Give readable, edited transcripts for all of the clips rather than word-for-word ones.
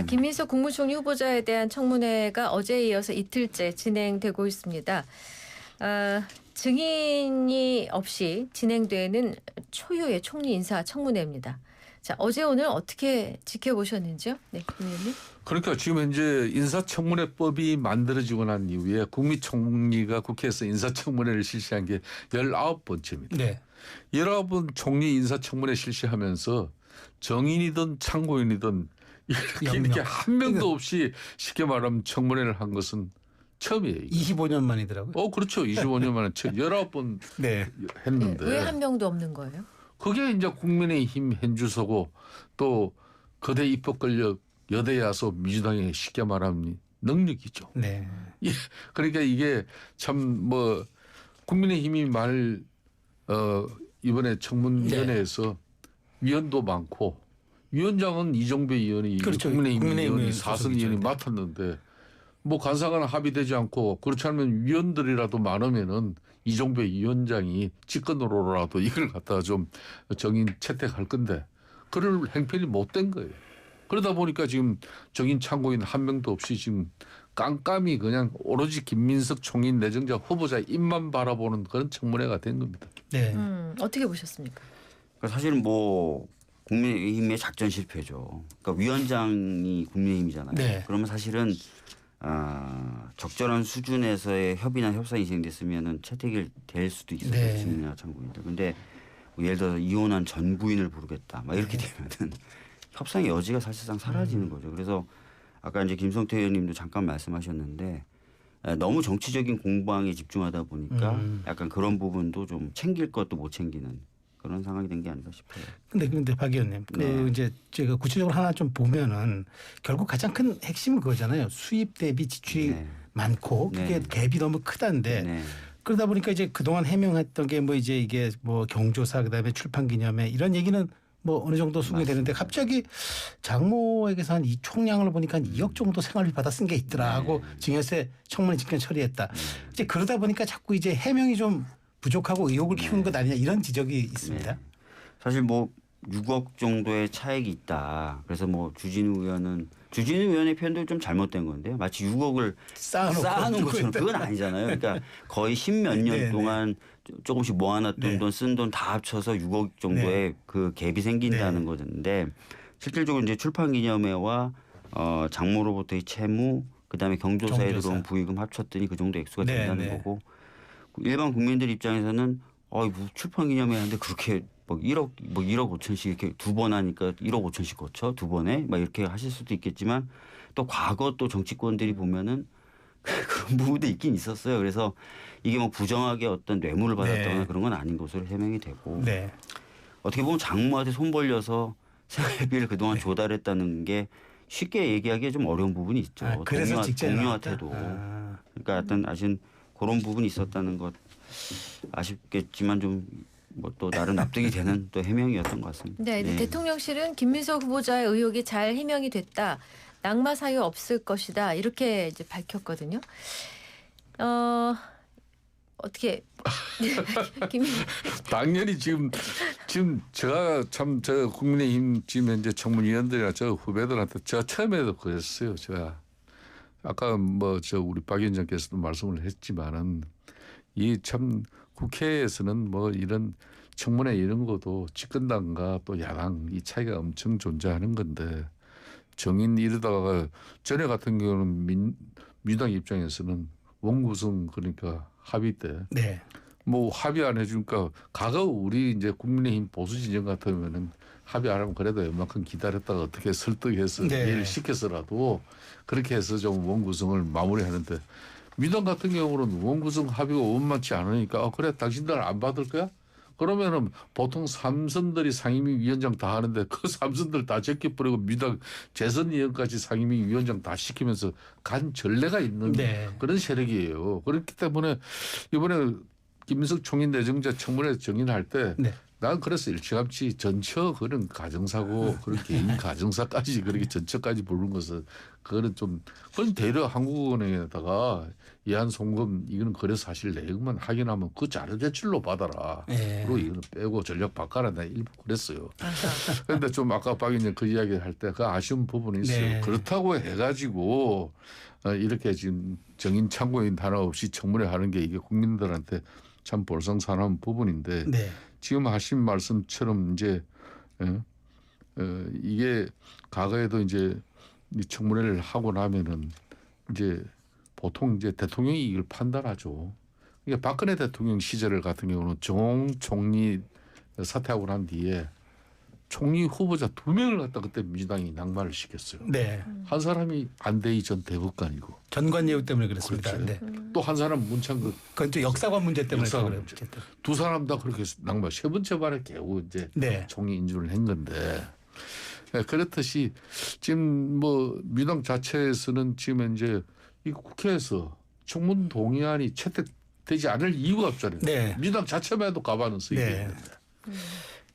김민석 국무총리 후보자에 대한 청문회가 어제에 이어서 이틀째 진행되고 있습니다. 증인이 없이 진행되는 초유의 총리 인사 청문회입니다. 자, 어제 오늘 어떻게 지켜보셨는지요? 네, 의원님. 그러니까 지금 현재 인사청문회법이 만들어지고 난 이후에 국무총리가 국회에서 인사청문회를 실시한 게 19번째입니다. 네. 19번 총리 인사청문회 실시하면서 정인이든 참고인이든 이렇게 한 명도 없이 쉽게 말하면 청문회를 한 것은 처음이에요. 25년 만이더라고요. 그렇죠. 25년 만에 19번 네. 했는데. 왜 한 명도 없는 거예요? 그게 이제 국민의힘 현주소고 또 거대 입법 권력 여대 야소 민주당의 쉽게 말하면 능력이죠. 네. 그러니까 이게 참 국민의힘이 이번에 청문위원회에서 위원도 많고 위원장은 이종배 의원이 그렇죠. 국민의힘 의원이 소속이죠. 사선 의원이 맡았는데 간사가 합의되지 않고 그렇지 않으면 위원들이라도 많으면은 이종배 위원장이 직권으로라도 이걸 갖다가 좀 정인 채택할 건데 그럴 행편이 못된 거예요. 그러다 보니까 지금 정인 참고인 한 명도 없이 지금 깜깜이 그냥 오로지 김민석 총리 내정자 후보자 입만 바라보는 그런 청문회가 된 겁니다. 네. 어떻게 보셨습니까? 사실은 국민의힘의 작전 실패죠. 그러니까 위원장이 국민의힘이잖아요. 네. 그러면 사실은 적절한 수준에서의 협의나 협상이 진행됐으면은 채택이 될 수도 있어요. 네. 증인이나 참고인들. 근데 예를 들어서 이혼한 전 부인을 부르겠다. 막 이렇게 되면은 협상의 여지가 사실상 사라지는 거죠. 그래서 아까 이제 김성태 의원님도 잠깐 말씀하셨는데 너무 정치적인 공방에 집중하다 보니까 약간 그런 부분도 좀 챙길 것도 못 챙기는 그런 상황이 된 게 아닌가 싶어요. 근데 박 의원님, 네. 이제 제가 구체적으로 하나 좀 보면은 결국 가장 큰 핵심은 그거잖아요. 수입 대비 지출이 네. 많고 그게 네. 갭이 너무 크다는데 네. 그러다 보니까 이제 그동안 해명했던 게 이제 이게 경조사 그다음에 출판 기념회 이런 얘기는 어느 정도 수긍이 되는데 갑자기 장모에게서 한 이 총량을 보니까 한 2억 정도 생활비 받아 쓴 게 있더라 하고 증여세 청문회 직전 처리했다. 이제 그러다 보니까 자꾸 이제 해명이 좀 부족하고 의혹을 키우는 것 아니냐 이런 지적이 있습니다. 네. 사실 6억 정도의 차액이 있다. 그래서 주진우 의원의 표현도 좀 잘못된 건데요. 마치 6억을 쌓아놓은 것처럼 그건 아니잖아요. 그러니까 거의 10몇 년 네, 동안 조금씩 모아놨던 네. 돈, 쓴 돈 다 합쳐서 6억 정도의 네. 그 갭이 생긴다는 네. 건데 실질적으로 이제 출판기념회와 장모로부터의 채무 그다음에 경조사에 들어온 부의금 합쳤더니 그 정도 액수가 네, 된다는 네. 거고 일반 국민들 입장에서는 출판기념회 하는데 그렇게 1억 5천씩 이렇게 두 번 하니까 1억 5천씩 거쳐 두 번에 이렇게 하실 수도 있겠지만 또 과거 또 정치권들이 보면은 그런 부분도 있긴 있었어요. 그래서 이게 부정하게 어떤 뇌물을 받았다거나 네. 그런 건 아닌 것으로 해명이 되고 네. 어떻게 보면 장모한테 손 벌려서 생활비를 그동안 조달했다는 게 쉽게 얘기하기에 좀 어려운 부분이 있죠. 그래서 동료한테도. 그러니까 어떤 그런 부분이 있었다는 것 아쉽겠지만 좀 또 나름 납득이 되는 또 해명이었던 것 같습니다. 네, 대통령실은 김민석 후보자의 의혹이 잘 해명이 됐다. 낙마 사유 없을 것이다. 이렇게 이제 밝혔거든요. 어떻게 당연히 지금 제가 저 국민의힘 지금 현재 청문위원들이나 저 후배들한테 제가 처음에도 그랬어요. 제가 아까 우리 박 위원장께서도 말씀을 했지만은 이 참 국회에서는 이런 청문회 이런 것도 집권당과 또 야당 이 차이가 엄청 존재하는 건데 정인 이러다가 전에 같은 경우는 민주당 입장에서는 원구성 그러니까 합의 때 네. 합의 안 해주니까 과거 우리 이제 국민의힘 보수 진영 같으면은 합의 안 하면 그래도 웬만큼 기다렸다가 어떻게 설득해서 네. 이해를 시켜서라도 그렇게 해서 좀 원구성을 마무리하는데 민주당 같은 경우는 원구성 합의가 원만치 않으니까 그래 당신들 안 받을 거야? 그러면은 보통 삼선들이 상임위 위원장 다 하는데 그 삼선들 다 제껴버리고 민주당 재선위원까지 상임위 위원장 다 시키면서 간 전례가 있는 네. 그런 세력이에요. 그렇기 때문에 이번에 김민석 총리 내정자 청문회 정인할 때 네. 난 그래서 일찌감치 전처 그런 가정사고 그런 개인 가정사까지 그렇게 전처까지 부르는 것은 그거는 좀 그건 대려 한국은행에다가 이한 송금 이거는 거래 사실 내역만 확인하면 그 자료 제출로 받아라. 예. 그리고 이거는 빼고 전력 바꿔라. 나 일부 그랬어요. 아하. 그런데 좀 아까 박 의원님 그 이야기 할 때 그 아쉬운 부분이 있어요. 네. 그렇다고 해가지고 이렇게 지금 정인 참고인 하나 없이 청문회 하는 게 이게 국민들한테 참 볼썽사나운 부분인데 네. 지금 하신 말씀처럼 이제 이게 과거에도 이제 이 청문회를 하고 나면은 이제 보통 이제 대통령이 이걸 판단하죠. 그러니까 박근혜 대통령 시절 같은 경우는 정 총리 사퇴하고 난 뒤에 총리 후보자 2명을 갖다 그때 민주당이 낙마를 시켰어요. 네. 한 사람이 안대희 전 대법관이고 전관예우 때문에 그렇습니다. 그렇죠. 네. 또 한 사람 문창극 그건 또 역사관 문제 때문에 역사관 그래요. 문제. 두 사람 다 그렇게 낙마. 세 번째 발에 겨우 이제 네. 총리 인준을 한 건데 그렇듯이 지금 뭐 민주당 자체에서는 지금 이제 이 국회에서 청문 동의안이 채택되지 않을 이유가 없잖아요. 네. 민주당 자체만도 가반은 쓰이게 네. 있는데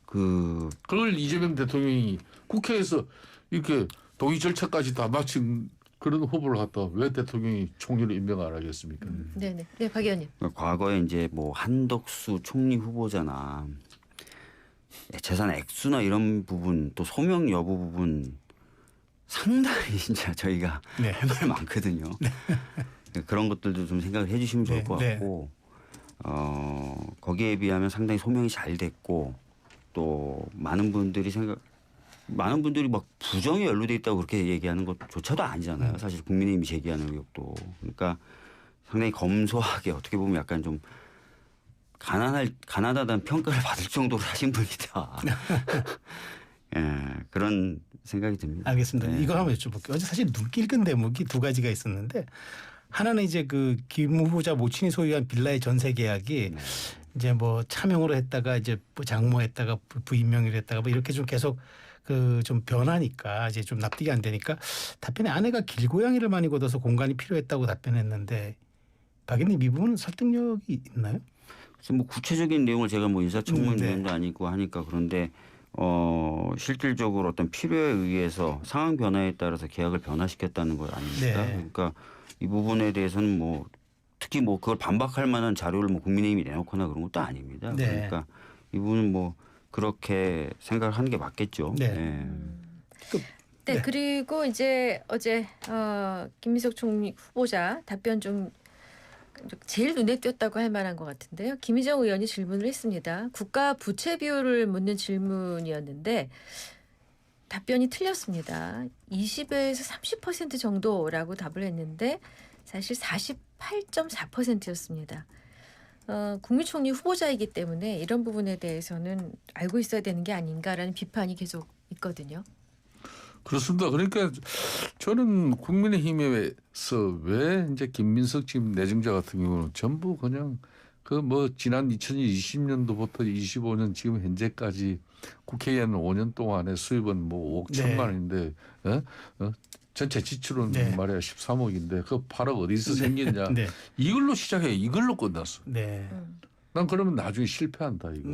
그 그걸 이재명 대통령이 국회에서 이렇게 동의 절차까지 다 마친 그런 후보를 갖다 왜 대통령이 총리로 임명 안 하겠습니까? 네네. 네, 박 의원님. 과거에 이제 뭐 한덕수 총리 후보자나 재산 액수나 이런 부분 또 소명 여부 부분 상당히 진짜 저희가 네. 할 말 많거든요. 그런 것들도 좀 생각을 해주시면 좋을 네, 것 네. 같고 거기에 비하면 상당히 소명이 잘 됐고 또 많은 분들이 막 부정에 연루돼 있다고 그렇게 얘기하는 것조차도 아니잖아요. 사실 국민의힘이 제기하는 의혹도. 그러니까 상당히 검소하게 어떻게 보면 약간 좀 가난하다는 평가를 받을 정도로 하신 분이다. 예, 그런 생각이 듭니다. 알겠습니다. 네. 이거 한번 여쭤볼게요. 어제 사실 눈길 끈 대목이 두 가지가 있었는데 하나는 이제 그 김 후보자 모친이 소유한 빌라의 전세 계약이 이제 뭐 차명으로 했다가 이제 뭐 장모했다가 부인 명의로 했다가 뭐 이렇게 좀 계속 그 좀 변하니까 이제 좀 납득이 안 되니까 답변에 아내가 길고양이를 많이 걷어서 공간이 필요했다고 답변했는데 박 의원님 이 부분은 설득력이 있나요? 그래서 뭐 구체적인 내용을 제가 뭐 인사청문위원도 네. 아니고 하니까 그런데 실질적으로 어떤 필요에 의해서 상황 변화에 따라서 계약을 변화시켰다는 거 아닙니까? 네. 그러니까 이 부분에 대해서는 뭐 특히 뭐 그걸 반박할 만한 자료를 뭐 국민의힘이 내놓거나 그런 것도 아닙니다. 네. 그러니까 이 부분은 뭐 그렇게 생각을 하는 게 맞겠죠. 네. 네, 네. 그리고 이제 어제 김민석 총리 후보자 답변 중 제일 눈에 띄었다고 할 만한 것 같은데요. 김희정 의원이 질문을 했습니다. 국가 부채 비율을 묻는 질문이었는데 답변이 틀렸습니다. 20에서 30% 정도라고 답을 했는데 사실 48.4%였습니다. 국무총리 후보자이기 때문에 이런 부분에 대해서는 알고 있어야 되는 게 아닌가라는 비판이 계속 있거든요. 그렇습니다. 그러니까 저는 국민의힘에서 왜 이제 김민석 지금 내정자 같은 경우는 전부 그냥 그 뭐 지난 2020년도부터 25년 지금 현재까지 국회의원 5년 동안의 수입은 뭐 5억 네. 1천만 원인데 전체 지출은 네. 말이야 13억인데 그 8억 어디서 생겼냐. 네. 이걸로 시작해 이걸로 끝났어. 네. 난 그러면 나중에 실패한다 이거.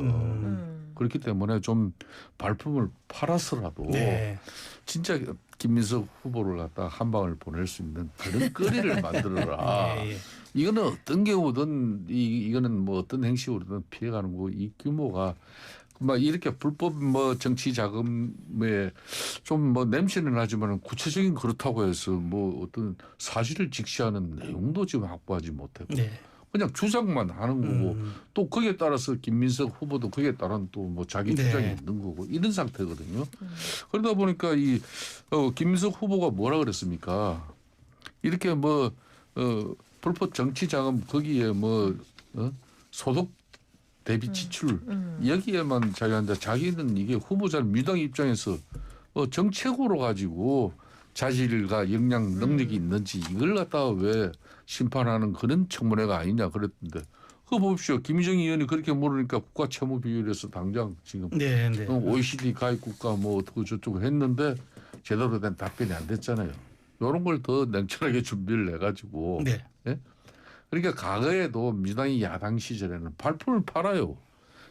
그렇기 때문에 좀 발품을 팔아서라도 네. 진짜 김민석 후보를 갖다 한 방을 보낼 수 있는 그런 거리를 만들어라. 예, 예. 이거는 어떤 경우든 이거는 뭐 어떤 행식으로든 피해가는 거고 이 규모가 막 이렇게 불법 뭐 정치 자금에 좀 뭐 냄새는 나지만 구체적인 그렇다고 해서 뭐 어떤 사실을 직시하는 내용도 지금 확보하지 못했고 네. 그냥 주장만 하는 거고 또 거기에 따라서 김민석 후보도 거기에 따른 또 뭐 자기 네. 주장이 있는 거고 이런 상태거든요. 그러다 보니까 이 김민석 후보가 뭐라 그랬습니까? 이렇게 뭐 불법 정치 자금 거기에 뭐 소득 대비 지출 여기에만 자기는 이게 후보자는 민주당 입장에서 정책으로 가지고 자질과 역량 능력이 있는지 이걸 갖다가 왜 심판하는 그런 청문회가 아니냐 그랬는데 그거 보십시오. 김희정 의원이 그렇게 물으니까 국가 채무 비율에서 당장 지금 네. 네. OECD 가입 국가 뭐 어떻고 저쩌고 했는데 제대로 된 답변이 안 됐잖아요. 이런 걸 더 냉철하게 준비를 해가지고 네. 예? 그러니까 과거에도 민주당이 야당 시절에는 발품을 팔아요.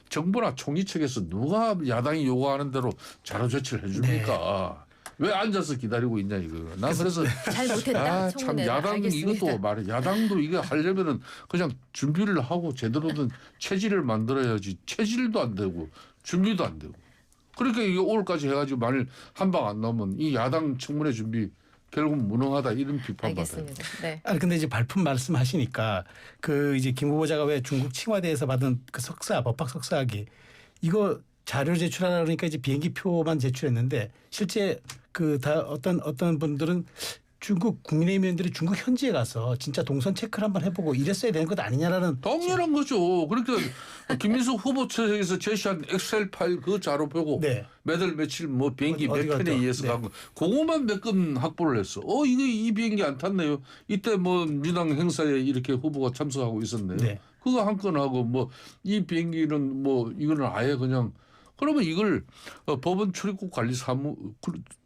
정부나 총리 측에서 누가 야당이 요구하는 대로 자료 조치를 해줍니까? 왜 앉아서 기다리고 있냐 이거. 난 그래서 잘 못했다. 참 청문회를. 야당 알겠습니다. 이것도 말해. 야당도 이거 하려면은 그냥 준비를 하고 제대로 된 체질을 만들어야지. 체질도 안 되고 준비도 안 되고. 그러니까 이게 올까지 해가지고 만일 한 방 안 나오면 이 야당 청문회 준비 결국 무능하다 이런 비판 받아요. 알겠습니다. 네. 아니 근데 이제 발품 말씀하시니까 그 이제 김 후보자가 왜 중국 칭화대에서 받은 그 석사 법학 석사학위 이거 자료 제출하라 그러니까 이제 비행기 표만 제출했는데 실제 그 다 어떤 분들은 중국 국민의힘 의원들이 중국 현지에 가서 진짜 동선 체크를 한번 해보고 이랬어야 되는 것 아니냐라는 당연한 거죠. 그러니까 김민석 후보 측에서 제시한 엑셀 파일 그 자료 보고 네. 매달 며칠 뭐 비행기 몇 어디 편에 갔다. 의해서 네. 간 거. 그것만 몇 건 확보를 했어. 이거 이 비행기 안 탔네요. 이때 뭐 민당 행사에 이렇게 후보가 참석하고 있었네요. 네. 그거 한 건 하고 뭐 이 비행기는 뭐 이거는 아예 그냥 그러면 이걸 법원 출입국 관리 사무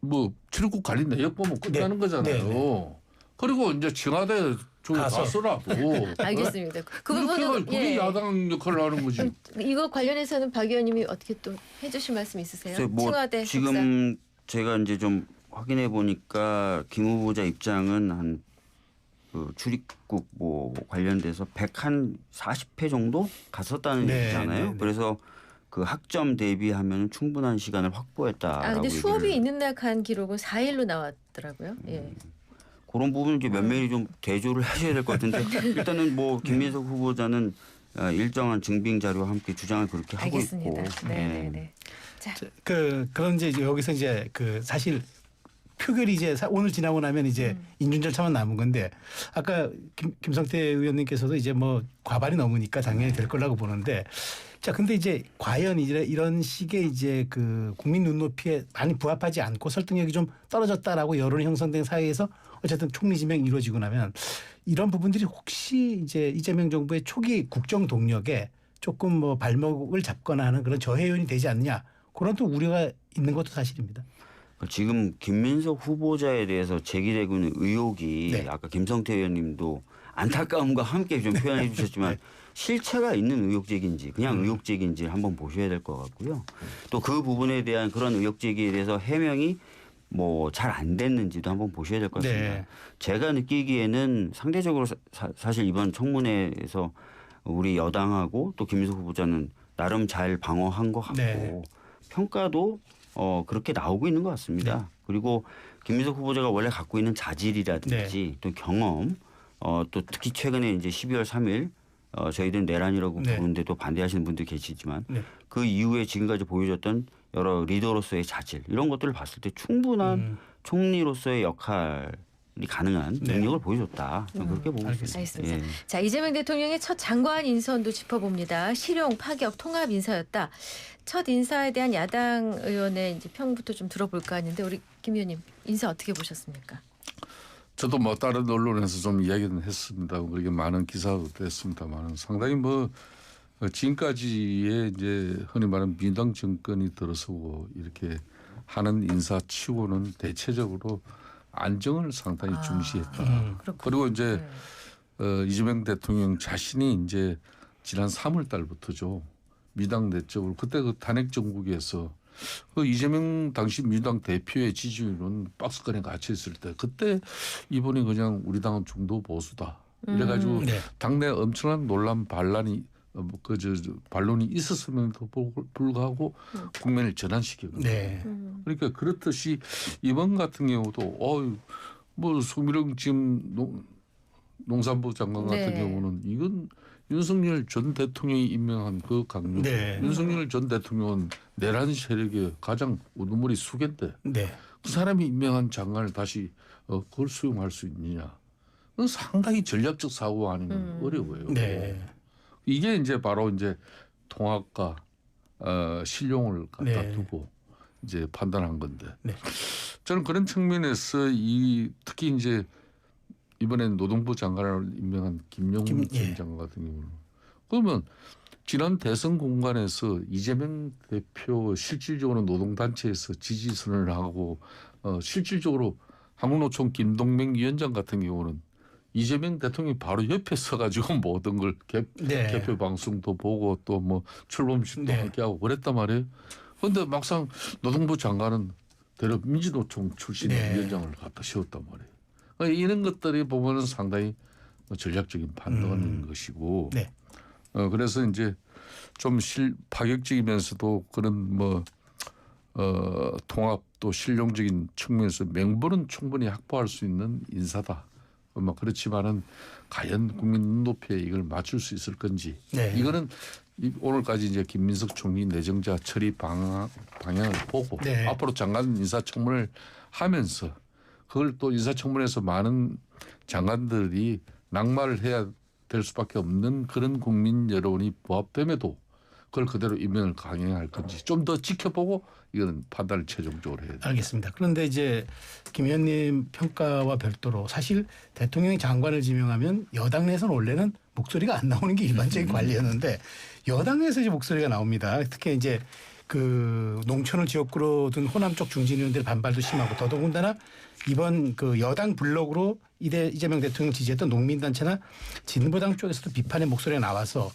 뭐 출입국 관리 내역 보면 끝나는 네. 거잖아요. 네. 그리고 이제 청와대 쪽에 가서. 가서라도 알겠습니다. 그 이렇게 해가 부분은 그게 야당 역할을 하는 거지. 이거 관련해서는 박 의원님이 어떻게 또 해주실 말씀 있으세요? 글쎄, 뭐 청와대 지금 제가 이제 좀 확인해 보니까 김 후보자 입장은 한 그 출입국 뭐 관련돼서 140회 정도 갔었다는 네, 얘기잖아요. 네, 네. 그래서 그 학점 대비하면 충분한 시간을 확보했다라고. 아 근데 수업이 얘기를. 있는 날 간 기록은 4일로 나왔더라고요. 예. 그런 부분 이제 면밀히 좀 대조를 하셔야 될 것 같은데 일단은 뭐 김민석 후보자는 일정한 증빙 자료와 함께 주장을 그렇게 하고 알겠습니다. 있고. 네네네. 자, 그런 이제 여기서 이제 그 사실 표결이 이제 오늘 지나고 나면 이제 인준절차만 남은 건데 아까 김성태 의원님께서도 이제 뭐 과반이 넘으니까 당연히 될 거라고 보는데 자 근데 이제 과연 이런 식의 이제 그 국민 눈높이에 많이 부합하지 않고 설득력이 좀 떨어졌다라고 여론이 형성된 사회에서 어쨌든 총리 지명이 이루어지고 나면 이런 부분들이 혹시 이제 이재명 정부의 초기 국정 동력에 조금 뭐 발목을 잡거나 하는 그런 저해요인이 되지 않느냐 그런 또 우려가 있는 것도 사실입니다. 지금 김민석 후보자에 대해서 제기되고 있는 의혹이 네. 아까 김성태 의원님도 안타까움과 함께 좀 표현해 주셨지만 실체가 있는 의혹 제기인지 그냥 의혹 제기인지 한번 보셔야 될 것 같고요. 또 그 부분에 대한 그런 의혹 제기에 대해서 해명이 뭐 잘 안 됐는지도 한번 보셔야 될 것 같습니다. 네. 제가 느끼기에는 상대적으로 사실 이번 청문회에서 우리 여당하고 또 김민석 후보자는 나름 잘 방어한 것 같고 네. 평가도 그렇게 나오고 있는 것 같습니다. 네. 그리고 김민석 후보자가 원래 갖고 있는 자질이라든지 네. 또 경험 또 특히 최근에 이제 12월 3일 저희들은 내란이라고 네. 부르는데 또 반대하시는 분들이 계시지만 네. 그 이후에 지금까지 보여줬던 여러 리더로서의 자질 이런 것들을 봤을 때 충분한 총리로서의 역할이 가능한 네. 능력을 보여줬다. 저는 그렇게 보고 있습니다. 알겠습니다. 예. 자 이재명 대통령의 첫 장관 인선도 짚어봅니다. 실용, 파격, 통합 인사였다. 첫 인사에 대한 야당 의원의 이제 평부터 좀 들어볼까 하는데 우리 김 의원님 인사 어떻게 보셨습니까? 저도 뭐 다른 언론에서 좀 이야기는 했습니다. 그렇게 많은 기사도 됐습니다만 상당히 뭐 지금까지의 이제 흔히 말하는 민당 정권이 들어서고 이렇게 하는 인사치고는 대체적으로 안정을 상당히 중시했다. 그렇군요. 그리고 이제 네. 이재명 대통령 자신이 이제 지난 3월 달부터죠. 민당 내적으로 그때 그 탄핵 정국에서 그 이재명 당시 민주당 대표의 지지율은 박스권에 갇혀 있을 때 그때 이분이 그냥 우리 당은 중도 보수다. 이래가지고 네. 당내 엄청난 논란 반란이 반론이 있었음에도 불구하고 국면을 전환시켰거든요. 네. 그러니까 그렇듯이 이번 같은 경우도 뭐 송미령 지금 농산부 장관 같은 네. 경우는 이건 윤석열 전 대통령이 임명한 그 강력. 네. 윤석열 전 대통령은 내란 세력의 가장 우두머리 수개인데 네. 그 사람이 임명한 장관을 다시 그걸 수용할 수 있느냐. 그건 상당히 전략적 사고가 아니면 어려워요. 네. 이게 이제 바로 이제 통합과 신용을 갖다 네. 두고 이제 판단한 건데 네. 저는 그런 측면에서 특히 이제 이번에 노동부 장관을 임명한 김용훈 전 장관 같은 경우는 그러면 지난 대선 공간에서 이재명 대표 실질적으로 노동단체에서 지지선을 하고 실질적으로 한국노총 김동맹 위원장 같은 경우는 이재명 대통령이 바로 옆에 서가지고 모든 걸 네. 개표 방송도 보고 또 뭐 출범식도 네. 함께 하고 그랬단 말이에요. 그런데 막상 노동부 장관은 대략 민주노총 출신의 네. 위원장을 갖다 세웠단 말이에요. 그러니까 이런 것들이 보면은 상당히 전략적인 판단인 것이고, 네. 그래서 이제 좀 파격적이면서도 그런 뭐 통합 또 실용적인 측면에서 명분은 충분히 확보할 수 있는 인사다. 뭐 그렇지만은 과연 국민 눈높이에 이걸 맞출 수 있을 건지, 네. 이거는 오늘까지 이제 김민석 총리 내정자 처리 방향을 보고 네. 앞으로 장관 인사청문을 하면서 그걸 또 인사청문회에서 많은 장관들이 낙마를 해야 될 수밖에 없는 그런 국민 여론이 부합됨에도 그걸 그대로 임명을 강행할 건지 좀 더 지켜보고 이거는 판단을 최종적으로 해야 돼요. 알겠습니다. 그런데 이제 김 의원님 평가와 별도로 사실 대통령이 장관을 지명하면 여당 내에서는 원래는 목소리가 안 나오는 게 일반적인 관리였는데 여당 내에서 이제 목소리가 나옵니다. 특히 이제 그 농촌을 지역구로 둔 호남 쪽 중진 의원들 반발도 심하고 더더군다나 이번 그 여당 블록으로 이재명 대통령 지지했던 농민단체나 진보당 쪽에서도 비판의 목소리가 나와서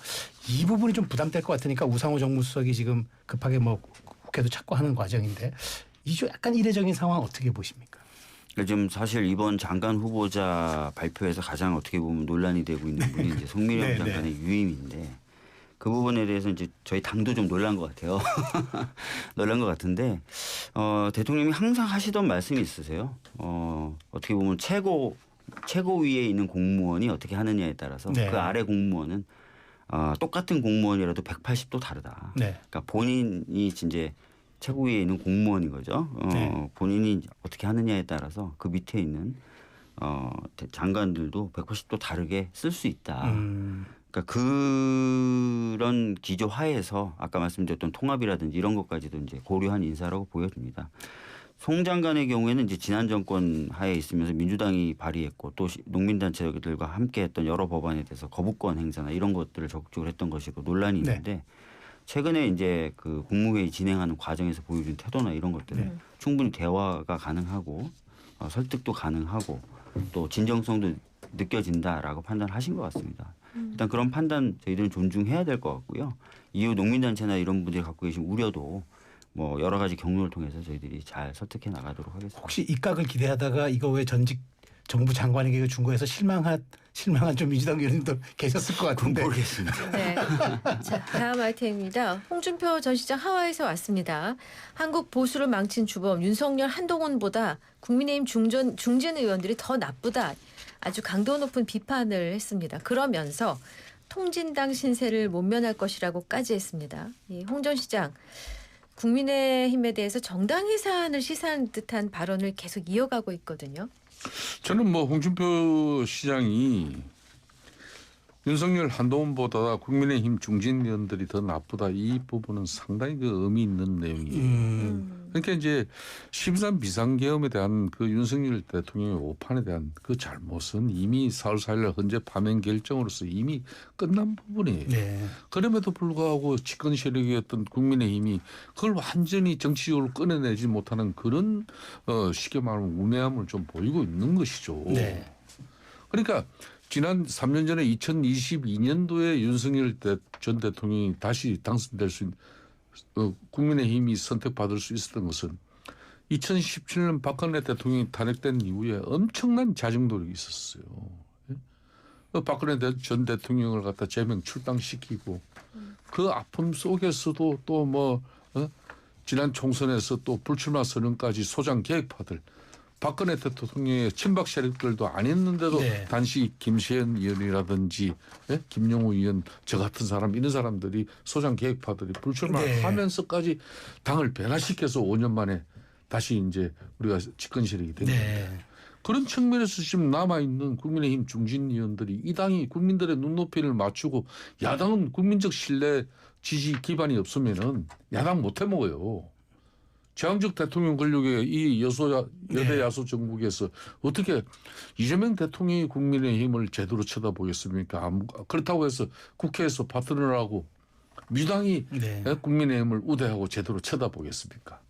이 부분이 좀 부담될 것 같으니까 우상호 정무수석이 지금 급하게 뭐 국회도 찾고 하는 과정인데 이좀 약간 이례적인 상황 어떻게 보십니까? 지금 사실 이번 장관 후보자 발표에서 가장 어떻게 보면 논란이 되고 있는 분이 이제 송미령 네, 장관의 유임인데 그 부분에 대해서 이제 저희 당도 좀 놀란 것 같아요. 놀란 것 같은데 대통령이 항상 하시던 말씀이 있으세요. 어떻게 보면 최고위에 있는 공무원이 어떻게 하느냐에 따라서 네. 그 아래 공무원은 똑같은 공무원이라도 180도 다르다. 네. 그러니까 본인이 이제 최고위에 있는 공무원인 거죠. 네. 본인이 어떻게 하느냐에 따라서 그 밑에 있는 장관들도 180도 다르게 쓸 수 있다. 그러니까 그런 기조 하에서 아까 말씀드렸던 통합이라든지 이런 것까지도 이제 고려한 인사라고 보여집니다. 송 장관의 경우에는 이제 지난 정권 하에 있으면서 민주당이 발의했고 또 농민단체들과 함께했던 여러 법안에 대해서 거부권 행사나 이런 것들을 적극적으로 했던 것이고 논란이 있는데 최근에 이제 그 국무회의 진행하는 과정에서 보여준 태도나 이런 것들은 충분히 대화가 가능하고 설득도 가능하고 또 진정성도 느껴진다라고 판단하신 것 같습니다. 일단 그런 판단 저희들은 존중해야 될 것 같고요. 이후 농민단체나 이런 분들이 갖고 계신 우려도 뭐 여러 가지 경로를 통해서 저희들이 잘 설득해 나가도록 하겠습니다. 혹시 입각을 기대하다가 이거 왜 전직 정부 장관에게 준 거에서 실망한 좀 민주당 의원님도 계셨을 것 같은데. 모르겠습니다. 네. 자, 다음 아이템입니다. 홍준표 전 시장 하와이에서 왔습니다. 한국 보수를 망친 주범 윤석열 한동훈보다 국민의힘 중진 의원들이 더 나쁘다. 아주 강도 높은 비판을 했습니다. 그러면서 통진당 신세를 못 면할 것이라고까지 했습니다. 이 홍 전 시장 국민의힘에 대해서 정당 해산을 시사한 듯한 발언을 계속 이어가고 있거든요. 저는 뭐 홍준표 시장이 윤석열 한동훈보다 국민의힘 중진 의원들이 더 나쁘다 이 부분은 상당히 그 의미 있는 내용이에요. 그러니까 이제 13 비상계엄에 대한 그 윤석열 대통령의 오판에 대한 그 잘못은 이미 4월 4일 헌재 파면 결정으로서 이미 끝난 부분이에요. 네. 그럼에도 불구하고 집권 세력이었던 국민의힘이 그걸 완전히 정치적으로 꺼내내지 못하는 그런 쉽게 말하면 우매함을 좀 보이고 있는 것이죠. 네. 그러니까 지난 3년 전에 2022년도에 윤석열 전 대통령이 다시 당선될 수 있는 국민의힘이 선택받을 수 있었던 것은 2017년 박근혜 대통령이 탄핵된 이후에 엄청난 자정 노력이 있었어요. 박근혜 전 대통령을 갖다 제명 출당시키고 그 아픔 속에서도 또 뭐 지난 총선에서 또 불출마 선언까지 소장 계획파들 박근혜 대통령의 친박 세력들도 안 했는데도 네. 단지 김세현 의원이라든지 김용우 의원 저 같은 사람 이런 사람들이 소장 계획파들이 불출마를 네. 하면서까지 당을 변화시켜서 5년 만에 다시 이제 우리가 집권 세력이 된 겁니다. 네. 그런 측면에서 지금 남아있는 국민의힘 중진 의원들이 이 당이 국민들의 눈높이를 맞추고 야당은 국민적 신뢰 지지 기반이 없으면은 야당 못 해먹어요. 제왕적 대통령 권력의 이 여대 야소 정국에서 어떻게 이재명 대통령이 국민의힘을 제대로 쳐다보겠습니까? 그렇다고 해서 국회에서 파트너라고 민주당이 네. 국민의힘을 우대하고 제대로 쳐다보겠습니까?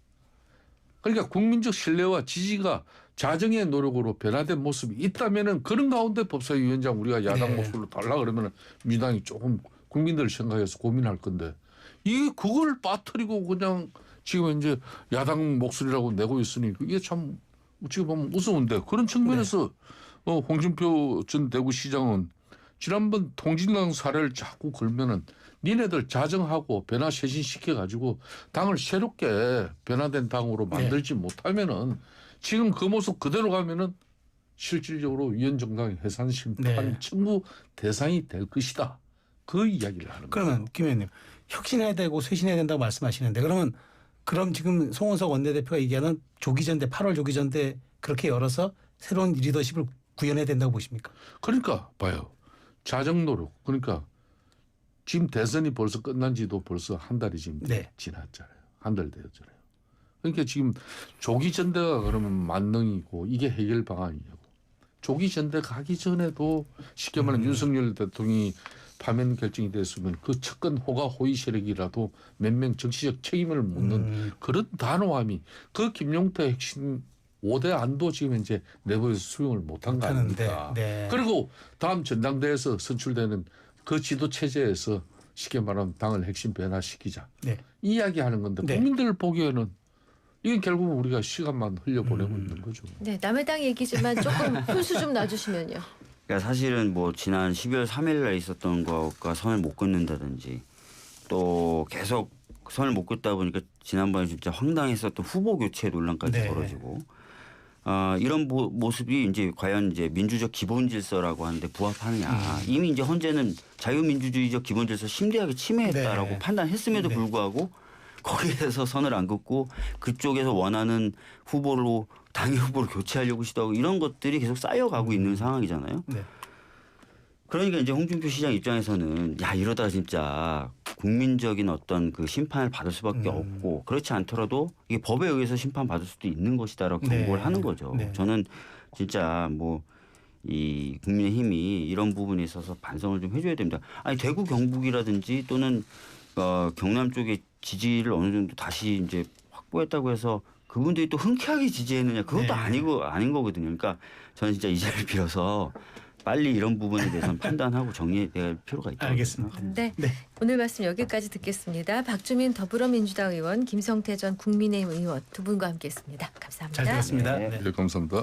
그러니까 국민적 신뢰와 지지가 자정의 노력으로 변화된 모습이 있다면은 그런 가운데 법사위원장 우리가 야당 네. 목소리로 달라 그러면은 민주당이 조금 국민들 생각해서 고민할 건데 이게 그걸 빠뜨리고 그냥 지금 이제 야당 목소리라고 내고 있으니 이게 참 어떻게 보면 우스운데 그런 측면에서 홍준표 전 대구시장은 지난번 통진당 사례를 자꾸 걸면은 니네들 자정하고 변화 쇄신시켜 가지고 당을 새롭게 변화된 당으로 만들지 못하면은 지금 그 모습 그대로 가면은 실질적으로 위원정당 해산 심판 네. 청구 대상이 될 것이다. 그 이야기를 하는 거예요. 그러면 김 의원님 혁신해야 되고 쇄신해야 된다고 말씀하시는데 그럼 지금 송원석 원내대표가 얘기하는 조기전대 8월 조기전대 그렇게 열어서 새로운 리더십을 구현해야 된다고 보십니까? 그러니까 봐요. 자정 노력. 그러니까 지금 대선이 벌써 끝난 지도 벌써 한 달이 지금 네. 지났잖아요. 한 달 되었잖아요. 그러니까 지금 조기 전대가 그러면 만능이고 이게 해결 방안이냐고. 조기 전대 가기 전에도 쉽게 말하면 윤석열 대통령이 파면 결정이 됐으면 그 측근 호가 호위 세력이라도 몇 명 정치적 책임을 묻는 그런 단호함이 그 김용태 핵심 5대 안도 지금 이제 내부에서 수용을 못한 거 아닙니까? 네. 그리고 다음 전당대회에서 선출되는 그 지도 체제에서 쉽게 말하면 당을 핵심 변화시키자. 네. 이야기하는 건데 네. 국민들 보기에는 이건 결국 우리가 시간만 흘려보내고 있는 거죠. 네, 남의 당 얘기지만 조금 훈수 좀 놔주시면요. 그러니까 사실은 뭐 지난 12월 3일 날 있었던 것과 선을 못 긋는다든지 또 계속 선을 못 긋다 보니까 지난번에 진짜 황당했었던 후보 교체 논란까지 네. 벌어지고 이런 모습이 이제 과연 이제 민주적 기본 질서라고 하는데 부합하느냐. 이미 이제 헌재는 자유민주주의적 기본 질서 심대하게 침해했다라고 네. 판단했음에도 네. 불구하고 거기에서 선을 안 긋고 그쪽에서 원하는 후보로 당의 후보를 교체하려고 시도하고 이런 것들이 계속 쌓여가고 있는 상황이잖아요. 네. 그러니까 이제 홍준표 시장 입장에서는 야 이러다가 진짜 국민적인 어떤 그 심판을 받을 수밖에 없고 그렇지 않더라도 이게 법에 의해서 심판받을 수도 있는 것이다라고 네. 경고를 하는 거죠. 네. 저는 진짜 뭐 이 국민의힘이 이런 부분에 있어서 반성을 좀 해줘야 됩니다. 아니 대구 경북이라든지 또는 경남 쪽의 지지를 어느 정도 다시 이제 확보했다고 해서 그분들이 또 흔쾌하게 지지했느냐 그것도 네. 아닌 거거든요. 그러니까 저는 진짜 이 자리를 빌어서 빨리 이런 부분에 대해서는 판단하고 정리해야 될 필요가 있다고 알겠습니다. 생각합니다. 네, 오늘 말씀 여기까지 듣겠습니다. 박주민 더불어민주당 의원, 김성태 전 국민의힘 의원 두 분과 함께했습니다. 감사합니다. 잘 들었습니다. 네. 네. 네, 감사합니다.